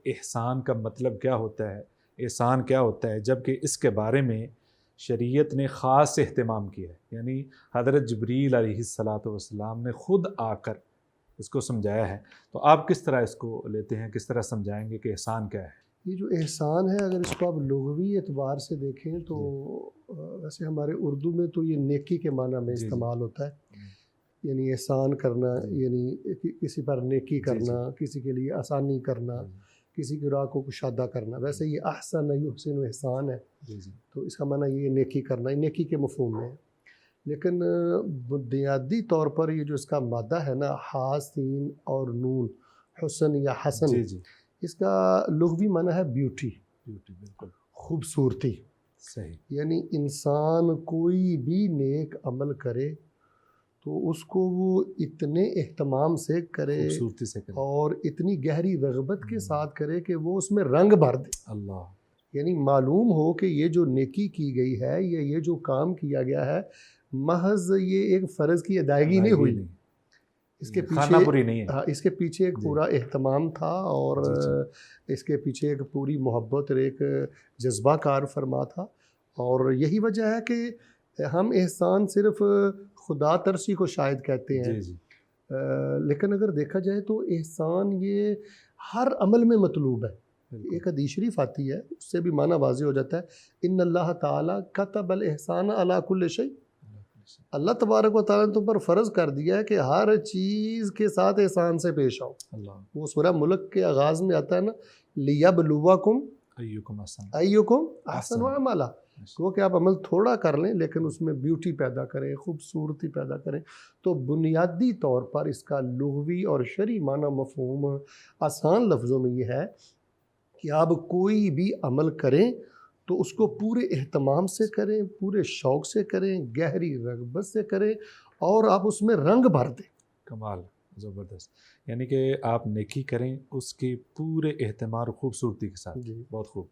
احسان کا مطلب کیا ہوتا ہے، احسان کیا ہوتا ہے، جبکہ اس کے بارے میں شریعت نے خاص اہتمام کیا ہے. یعنی حضرت جبریل علیہ الصلاۃ والسلام نے خود آ کر اس کو سمجھایا ہے. تو آپ کس طرح اس کو لیتے ہیں، کس طرح سمجھائیں گے کہ احسان کیا ہے؟ یہ جو احسان ہے اگر اس کو آپ لغوی اعتبار سے دیکھیں تو ویسے ہمارے اردو میں تو یہ نیکی کے معنی میں استعمال ہوتا ہے. یعنی احسان کرنا، یعنی کسی پر نیکی کرنا، کسی کے لیے آسانی کرنا، کسی کی راہ کو کشادہ کرنا. ویسے یہ احسن یحسن و احسان ہے، تو اس کا معنی یہ نیکی کرنا، یہ نیکی کے مفہوم میں ہے. لیکن بنیادی طور پر یہ جو اس کا مادہ ہے نا، ہا سین اور نون، حسن یا حسن، اس کا لغوی معنی ہے بیوٹی، بالکل خوبصورتی. صحیح. یعنی انسان کوئی بھی نیک عمل کرے تو اس کو وہ اتنے اہتمام سے کرے، خوبصورتی سے کرے، اور اتنی گہری رغبت کے ساتھ کرے کہ وہ اس میں رنگ بھر دے. اللہ. یعنی معلوم ہو کہ یہ جو نیکی کی گئی ہے یا یہ جو کام کیا گیا ہے، محض یہ ایک فرض کی ادائیگی نہیں ہوئی، اس کے پیچھے اس کے پیچھے ایک پورا اہتمام تھا، اور اس کے پیچھے ایک پوری محبت اور ایک جذبہ کار فرما تھا. اور یہی وجہ ہے کہ ہم احسان صرف خدا ترسی کو شاید کہتے ہیں، لیکن اگر دیکھا جائے تو احسان یہ ہر عمل میں مطلوب ہے. ایک حدیث شریف آتی ہے، اس سے بھی معنی واضح ہو جاتا ہے، ان اللہ تعالیٰ کتب الاحسان علی کل شیء. اللہ تبارک و تعالیٰ نے تم پر فرض کر دیا ہے کہ ہر چیز کے ساتھ احسان سے پیش آؤ. وہ سورہ ملک کے آغاز میں آتا ہے نا، لیبلوکم ایکم احسن عملا، وہ کہ آپ عمل تھوڑا کر لیں لیکن اس میں بیوٹی پیدا کریں، خوبصورتی پیدا کریں. تو بنیادی طور پر اس کا لغوی اور شرعی معنی مفہوم آسان لفظوں میں یہ ہے کہ آپ کوئی بھی عمل کریں تو اس کو پورے اہتمام سے کریں، پورے شوق سے کریں، گہری رغبت سے کریں، اور آپ اس میں رنگ بھر دیں. کمال، زبردست. یعنی کہ آپ نیکی کریں اس کی پورے اہتمام اور خوبصورتی کے ساتھ. بہت خوب.